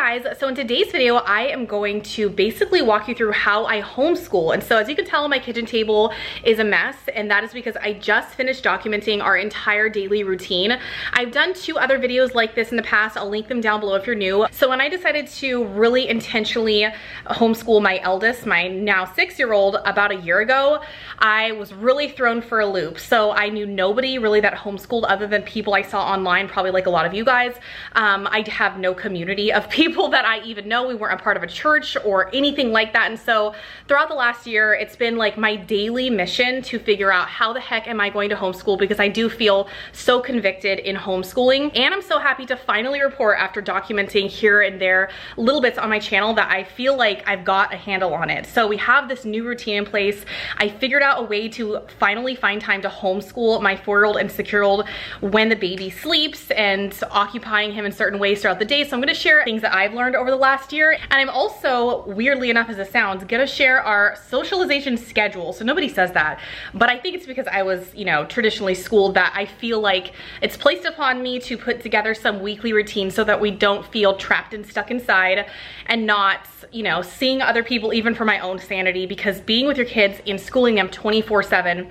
guys, so in today's video, I am going to basically walk you through how I homeschool. And so as you can tell, my kitchen table is a mess, and that is because I just finished documenting our entire daily routine. I've done 2 other videos like this in the past. I'll link them down below if you're new. So when I decided to really intentionally homeschool my eldest, my now 6-year-old, about a year ago, I was really thrown for a loop. So I knew nobody really that homeschooled other than people I saw online, probably like a lot of you guys. I have no community of people that I even know. We weren't a part of a church or anything like that. And so throughout the last year, it's been like my daily mission to figure out how the heck am I going to homeschool, because I do feel so convicted in homeschooling. And I'm so happy to finally report, after documenting here and there little bits on my channel, that I feel like I've got a handle on it. So we have this new routine in place. I figured out a way to finally find time to homeschool my 4-year-old and 6-year-old when the baby sleeps, and occupying him in certain ways throughout the day. So I'm gonna share things that I've learned over the last year. And I'm also, weirdly enough as it sounds, gonna share our socialization schedule. So nobody says that, but I think it's because I was, you know, traditionally schooled, that I feel like it's placed upon me to put together some weekly routine so that we don't feel trapped and stuck inside, and not, you know, seeing other people even for my own sanity, because being with your kids and schooling them 24/7,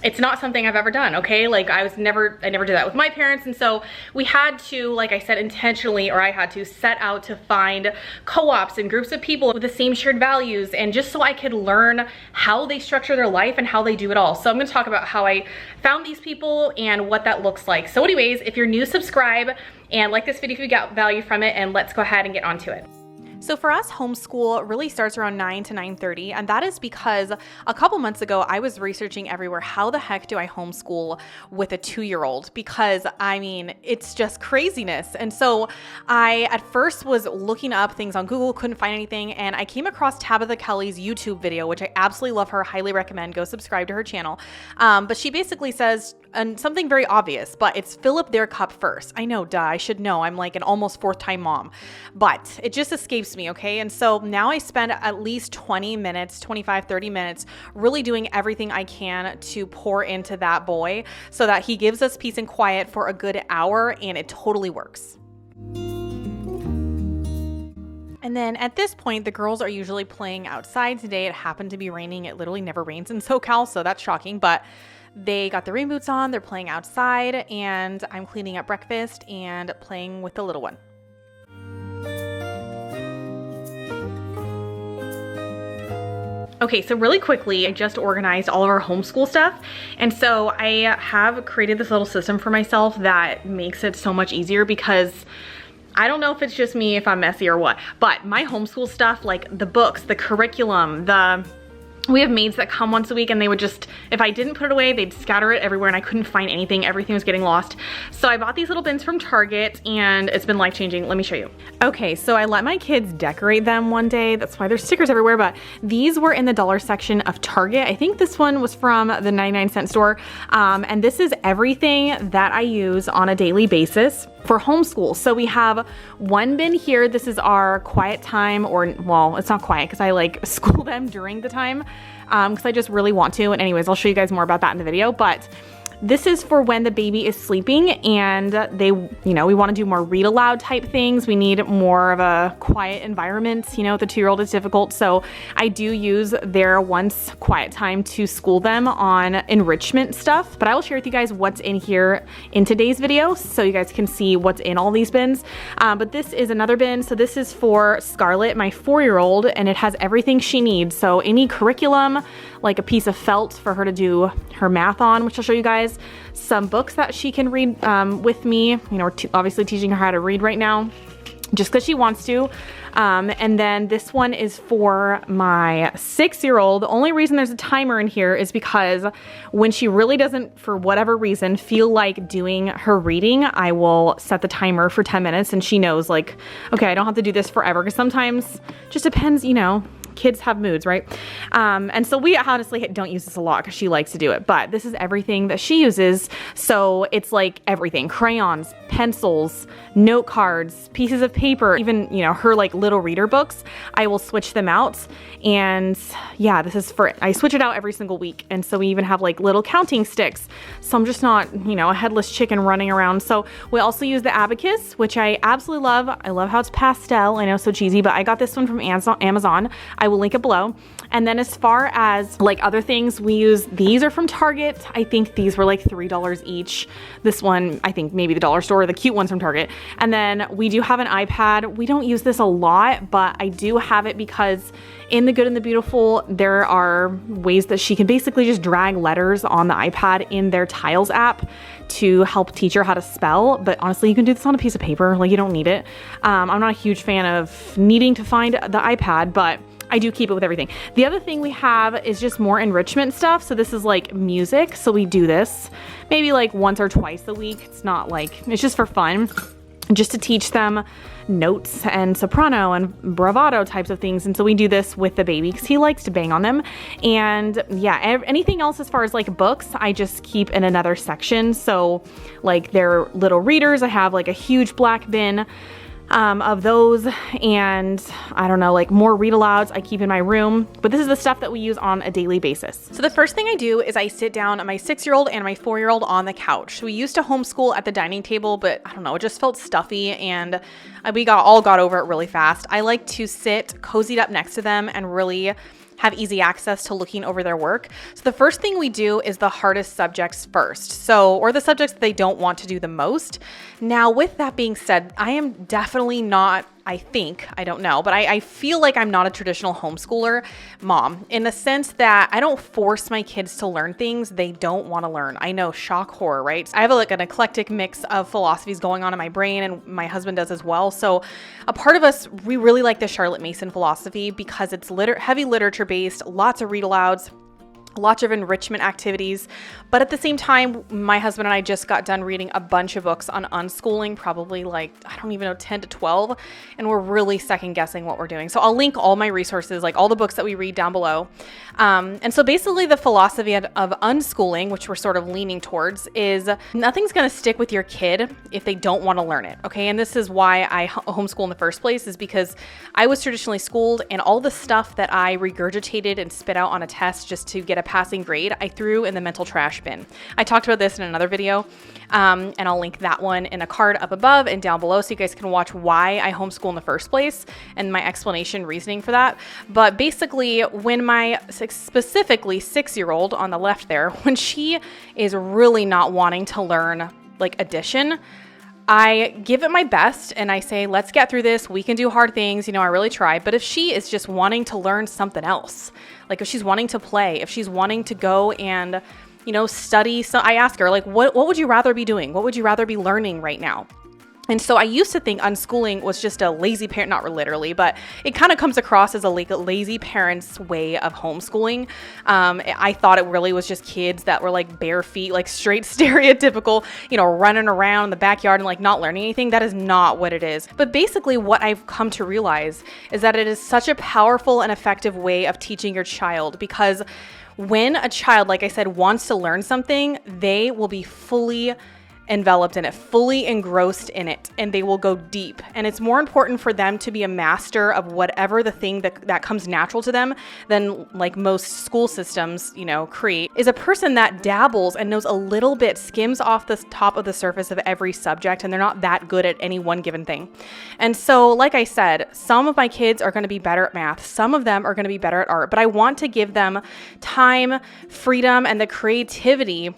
it's not something I've ever done, okay? Like I never did that with my parents. And so we had to, like I said, intentionally, or I had to set out to find co-ops and groups of people with the same shared values, and just so I could learn how they structure their life and how they do it all. So I'm gonna talk about how I found these people and what that looks like. So anyways, if you're new, subscribe and like this video if you got value from it, and let's go ahead and get onto it. So for us, homeschool really starts around 9 to 9:30, and that is because a couple months ago, I was researching everywhere, how the heck do I homeschool with a 2-year-old? Because I mean, it's just craziness. And so I at first was looking up things on Google, couldn't find anything, and I came across Tabitha Kelly's YouTube video, which I absolutely love her, highly recommend, go subscribe to her channel. But she basically says, and something very obvious, but it's fill up their cup first. I know, duh, I should know. I'm like an almost 4th-time mom, but it just escapes me, okay? And so now I spend at least 20 minutes, 25, 30 minutes, really doing everything I can to pour into that boy so that he gives us peace and quiet for a good hour, and it totally works. And then at this point, the girls are usually playing outside. Today it happened to be raining. It literally never rains in SoCal, so that's shocking, but they got their rain boots on, they're playing outside, and I'm cleaning up breakfast and playing with the little one. Okay, so really quickly, I just organized all of our homeschool stuff. And so I have created this little system for myself that makes it so much easier, because I don't know if it's just me, if I'm messy or what, but my homeschool stuff, like the books, the curriculum, we have maids that come once a week, and they would just, if I didn't put it away, they'd scatter it everywhere, and I couldn't find anything. Everything was getting lost. So I bought these little bins from Target, and it's been life-changing. Let me show you. Okay, so I let my kids decorate them one day. That's why there's stickers everywhere, but these were in the dollar section of Target. I think this one was from the 99-cent store. And this is everything that I use on a daily basis for homeschool. So we have one bin here. This is our quiet time, or, well, it's not quiet because I like school them during the time, because I just really want to. And anyways, I'll show you guys more about that in the video, but this is for when the baby is sleeping and they, you know, we want to do more read aloud type things. We need more of a quiet environment. You know, the 2-year-old is difficult. So I do use their once quiet time to school them on enrichment stuff. But I will share with you guys what's in here in today's video, so you guys can see what's in all these bins. But this is another bin. So this is for Scarlett, my 4-year-old, and it has everything she needs. So any curriculum, like a piece of felt for her to do her math on, which I'll show you guys, some books that she can read with me. You know, we're obviously teaching her how to read right now, just because she wants to. And then this one is for my 6-year-old. The only reason there's a timer in here is because when she really doesn't, for whatever reason, feel like doing her reading, I will set the timer for 10 minutes, and she knows, like, okay, I don't have to do this forever, because sometimes just depends, you know, kids have moods, right? And so we honestly don't use this a lot because she likes to do it, but this is everything that she uses. So it's like everything: crayons, pencils, note cards, pieces of paper, even, you know, her like little reader books. I will switch them out. And yeah, this is for, I switch it out every single week. And so we even have like little counting sticks. So I'm just not, you know, a headless chicken running around. So we also use the abacus, which I absolutely love. I love how it's pastel. I know, so cheesy, but I got this one from Amazon. I will link it below. And then as far as like other things, we use, these are from Target. I think these were like $3 each. This one, I think maybe the dollar store, the cute ones from Target. And then we do have an iPad. We don't use this a lot, but I do have it because in The Good and the Beautiful, there are ways that she can basically just drag letters on the iPad in their Tiles app to help teach her how to spell. But honestly, you can do this on a piece of paper. Like, you don't need it. I'm not a huge fan of needing to find the iPad, but I do keep it with everything. The other thing we have is just more enrichment stuff. So this is like music. So we do this maybe like once or twice a week. It's not like, it's just for fun, just to teach them notes and soprano and bravado types of things. And so we do this with the baby because he likes to bang on them. And yeah, anything else as far as like books, I just keep in another section. So like their little readers, I have like a huge black bin of those, and I don't know, like more read alouds I keep in my room, but this is the stuff that we use on a daily basis. So the first thing I do is I sit down my 6-year-old and my 4-year-old on the couch. So we used to homeschool at the dining table, but I don't know, it just felt stuffy, and we all got over it really fast. I like to sit cozied up next to them and really have easy access to looking over their work. So the first thing we do is the hardest subjects first. Or the subjects that they don't want to do the most. Now, with that being said, I am definitely not, I don't know, but I feel like I'm not a traditional homeschooler mom in the sense that I don't force my kids to learn things they don't want to learn. I know, shock horror, right? I have like an eclectic mix of philosophies going on in my brain, and my husband does as well. So a part of us, we really like the Charlotte Mason philosophy because it's heavy literature based, lots of read alouds, lots of enrichment activities. But at the same time, my husband and I just got done reading a bunch of books on unschooling, probably like, I don't even know, 10 to 12. And we're really second guessing what we're doing. So I'll link all my resources, like all the books that we read, down below. And so basically the philosophy of unschooling, which we're sort of leaning towards, is nothing's going to stick with your kid if they don't want to learn it. Okay. And this is why I homeschool in the first place, is because I was traditionally schooled, and all the stuff that I regurgitated and spit out on a test just to get a passing grade, I threw in the mental trash bin. I talked about this in another video, and I'll link that one in a card up above and down below so you guys can watch why I homeschool in the first place and my explanation reasoning for that. But basically, when my specifically 6-year-old on the left there, when she is really not wanting to learn like addition, I give it my best and I say, let's get through this. We can do hard things. You know, I really try. But if she is just wanting to learn something else, like if she's wanting to play, if she's wanting to go and, you know, study, so I ask her, like, what would you rather be doing? What would you rather be learning right now? And so I used to think unschooling was just a lazy parent, not literally, but it kind of comes across as a lazy parent's way of homeschooling. I thought it really was just kids that were like bare feet, like straight stereotypical, you know, running around in the backyard and like not learning anything. That is not what it is. But basically what I've come to realize is that it is such a powerful and effective way of teaching your child, because when a child, like I said, wants to learn something, they will be fully enveloped in it, fully engrossed in it, and they will go deep. And it's more important for them to be a master of whatever the thing that comes natural to them than like most school systems, you know, create, is a person that dabbles and knows a little bit, skims off the top of the surface of every subject, and they're not that good at any one given thing. And so, like I said, some of my kids are going to be better at math. Some of them are going to be better at art, but I want to give them time, freedom, and the creativity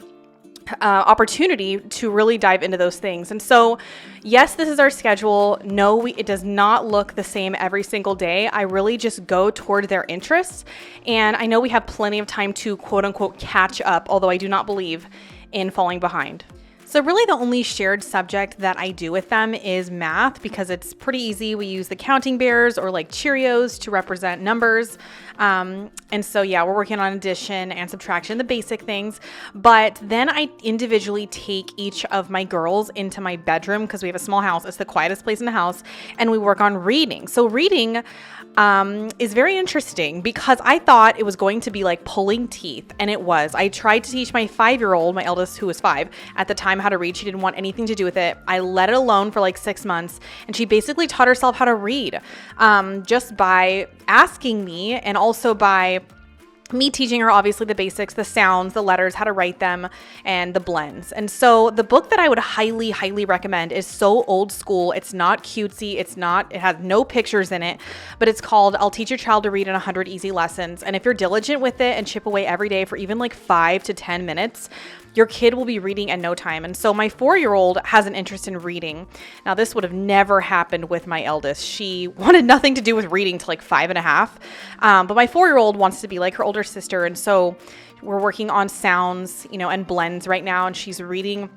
opportunity to really dive into those things. And so, yes, this is our schedule. No, it does not look the same every single day. I really just go toward their interests. And I know we have plenty of time to quote unquote catch up, although I do not believe in falling behind. So really the only shared subject that I do with them is math, because it's pretty easy. We use the counting bears or like Cheerios to represent numbers. And so yeah, we're working on addition and subtraction, the basic things. But then I individually take each of my girls into my bedroom because we have a small house. It's the quietest place in the house. And we work on reading. So reading is very interesting because I thought it was going to be like pulling teeth, and it was. I tried to teach my 5-year-old, my eldest, who was 5 at the time, how to read. She didn't want anything to do with it. I let it alone for like 6 months, and she basically taught herself how to read just by asking me, and also by me teaching her obviously the basics, the sounds, the letters, how to write them, and the blends. And so the book that I would highly, highly recommend is so old school. It's not cutesy. It has no pictures in it, but it's called I'll Teach Your Child to Read in 100 Easy Lessons. And if you're diligent with it and chip away every day for even like 5 to 10 minutes, your kid will be reading in no time. And so my 4-year-old has an interest in reading. Now, this would have never happened with my eldest. She wanted nothing to do with reading till like 5 and a half. But my 4-year-old wants to be like her older sister. And so we're working on sounds, and blends right now. And she's reading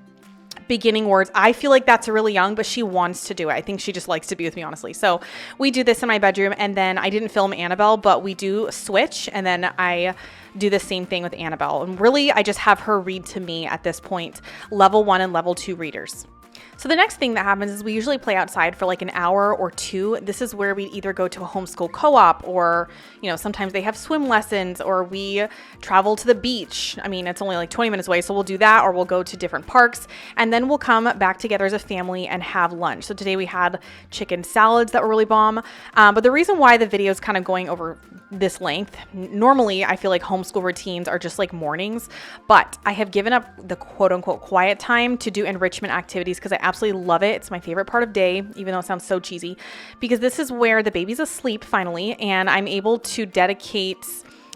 beginning words. I feel like that's really young, but she wants to do it. I think she just likes to be with me, honestly. So we do this in my bedroom, and then I didn't film Annabelle, but we do switch, and then I do the same thing with Annabelle. And really, I just have her read to me at this point, level 1 and level 2 readers. So the next thing that happens is we usually play outside for like an hour or 2. This is where we either go to a homeschool co-op, or, sometimes they have swim lessons, or we travel to the beach. I mean, it's only like 20 minutes away, so we'll do that, or we'll go to different parks, and then we'll come back together as a family and have lunch. So today we had chicken salads that were really bomb. But the reason why the video is kind of going over this length, normally I feel like homeschool routines are just like mornings, but I have given up the quote unquote quiet time to do enrichment activities because I absolutely love it. It's my favorite part of day, even though it sounds so cheesy, because this is where the baby's asleep finally, and I'm able to dedicate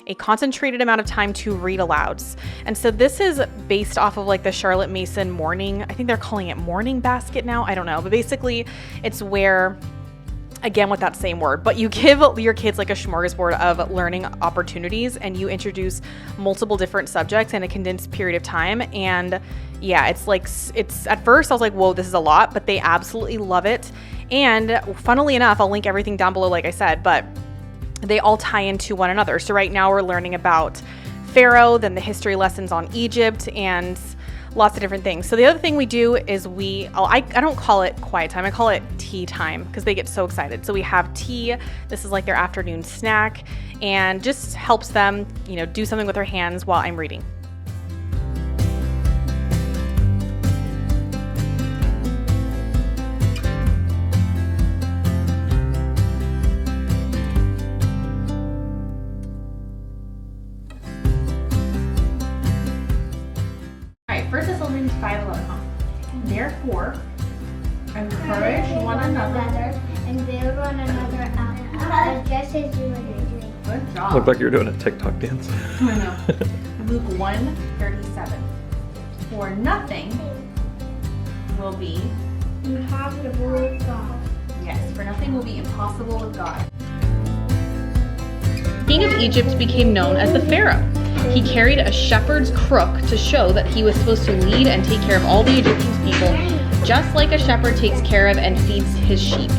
a concentrated amount of time to read alouds. And so this is based off of like the Charlotte Mason morning, I think they're calling it morning basket now, I don't know, but basically it's where, again with that same word, but you give your kids like a smorgasbord of learning opportunities, and you introduce multiple different subjects in a condensed period of time. And yeah, it's at first I was like, whoa, this is a lot, but they absolutely love it. And funnily enough, I'll link everything down below, like I said, but they all tie into one another. So right now we're learning about Pharaoh, then the history lessons on Egypt, and lots of different things. So the other thing we do is I don't call it quiet time, I call it tea time, because they get so excited. So we have tea. This is like their afternoon snack, and just helps them, do something with their hands while I'm reading. First Thessalonians 5:11. Therefore, encourage one another and build one another up, just as you are doing. Good job. Looked like you were doing a TikTok dance. I know. Luke 1:37. For nothing will be impossible with God. Yes, for nothing will be impossible with God. King of Egypt became known as the Pharaoh. He carried a shepherd's crook to show that he was supposed to lead and take care of all the Egyptian people, just like a shepherd takes care of and feeds his sheep.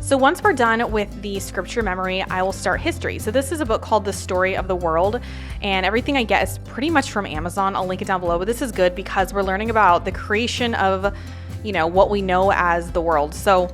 So once we're done with the scripture memory, I will start history. So this is a book called The Story of the World, and everything I get is pretty much from Amazon. I'll link it down below, but this is good because we're learning about the creation of, what we know as the world. So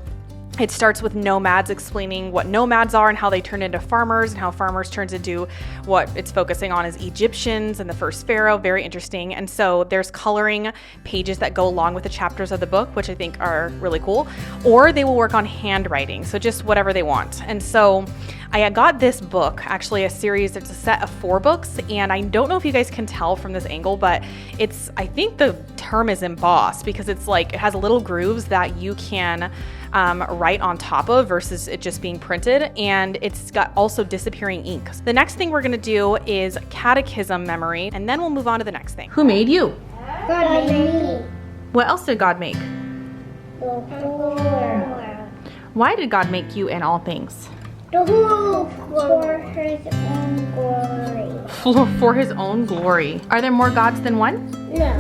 it starts with nomads, explaining what nomads are and how they turn into farmers, and how farmers turns into what it's focusing on is Egyptians and the first pharaoh. Very interesting. And so there's coloring pages that go along with the chapters of the book, which I think are really cool. Or they will work on handwriting, so just whatever they want. And so I got this book, actually a series, it's a set of 4 books, and I don't know if you guys can tell from this angle, but I think the term is embossed, because it's like, it has little grooves that you can write on top of versus it just being printed, and it's got also disappearing ink. So the next thing we're gonna do is catechism memory, and then we'll move on to the next thing. Who made you? God made me. What else did God make? The whole world. Why did God make you in all things? The whole for his own glory. For his own glory. Are there more gods than one? No.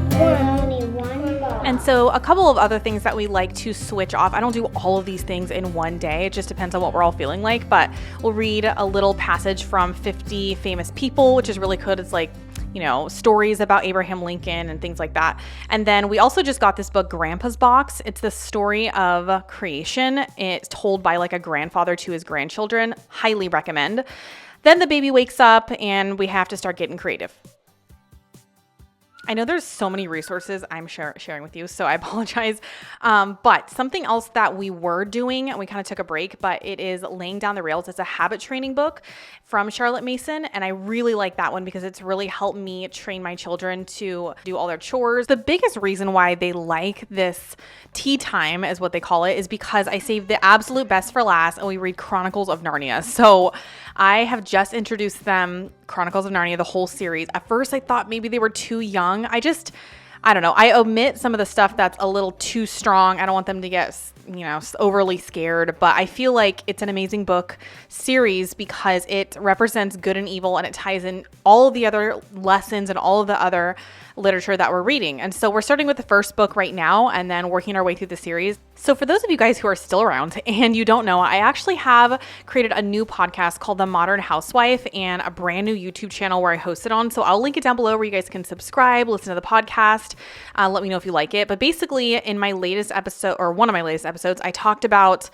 There's only one God. And so a couple of other things that we like to switch off. I don't do all of these things in one day. It just depends on what we're all feeling like, but we'll read a little passage from 50 Famous People, which is really good. It's like, you know, stories about Abraham Lincoln and things like that. And then we also just got this book, Grandpa's Box. It's the story of creation. It's told by like a grandfather to his grandchildren. Highly recommend. Then the baby wakes up and we have to start getting creative. I know there's so many resources I'm sharing with you, so I apologize. But something else that we were doing, and we kind of took a break, but it is Laying Down the Rails. It's a habit training book from Charlotte Mason, and I really like that one because it's really helped me train my children to do all their chores. The biggest reason why they like this tea time, is what they call it, is because I saved the absolute best for last, and we read Chronicles of Narnia. So I have just introduced them Chronicles of Narnia, the whole series. At first, I thought maybe they were too young. I don't know. I omit some of the stuff that's a little too strong. I don't want them to get, you know, overly scared, but I feel like it's an amazing book series because it represents good and evil, and it ties in all of the other lessons and all of the other literature that we're reading. And so we're starting with the first book right now and then working our way through the series. So for those of you guys who are still around and you don't know, I actually have created a new podcast called The Modern Housewife and a brand new YouTube channel where I host it on. So I'll link it down below where you guys can subscribe, listen to the podcast, let me know if you like it. But basically in my latest episode, or one of my latest episodes, I talked about,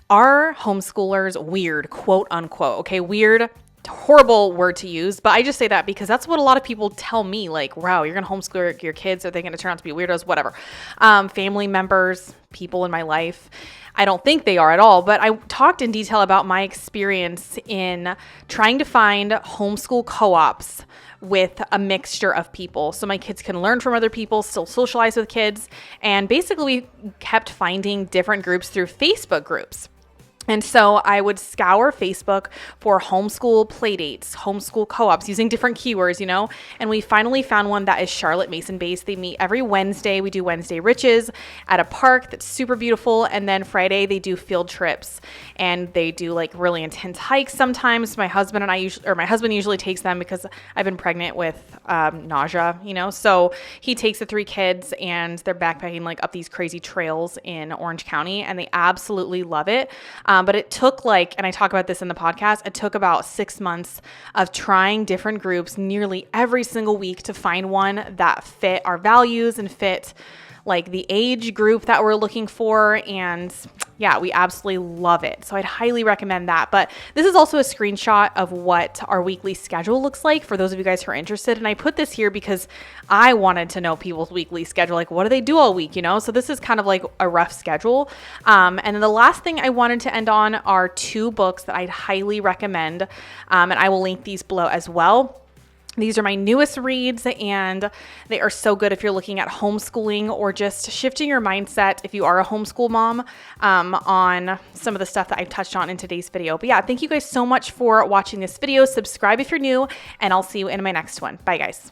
are homeschoolers weird, quote unquote? Okay, weird, horrible word to use, but I just say that because that's what a lot of people tell me, like, wow, you're gonna homeschool your kids, are they gonna turn out to be weirdos? Whatever. Family members, people in my life, I don't think they are at all, but I talked in detail about my experience in trying to find homeschool co-ops with a mixture of people so my kids can learn from other people, still socialize with kids, and basically we kept finding different groups through Facebook groups. And so I would scour Facebook for homeschool playdates, homeschool co-ops, using different keywords, you know, and we finally found one that is Charlotte Mason based. They meet every Wednesday. We do Wednesday Riches at a park that's super beautiful. And then Friday they do field trips and they do like really intense hikes sometimes. My husband usually takes them because I've been pregnant with nausea, you know, so he takes the 3 kids and they're backpacking like up these crazy trails in Orange County, and they absolutely love it. But it took and I talk about this in the podcast, it took about 6 months of trying different groups nearly every single week to find one that fit our values and fit like the age group that we're looking for. And yeah, we absolutely love it. So I'd highly recommend that. But this is also a screenshot of what our weekly schedule looks like for those of you guys who are interested. And I put this here because I wanted to know people's weekly schedule. Like, what do they do all week, you know? So this is kind of like a rough schedule. And then the last thing I wanted to end on are 2 books that I'd highly recommend. And I will link these below as well. These are my newest reads, and they are so good if you're looking at homeschooling or just shifting your mindset if you are a homeschool mom on some of the stuff that I've touched on in today's video. But yeah, thank you guys so much for watching this video. Subscribe if you're new, and I'll see you in my next one. Bye, guys.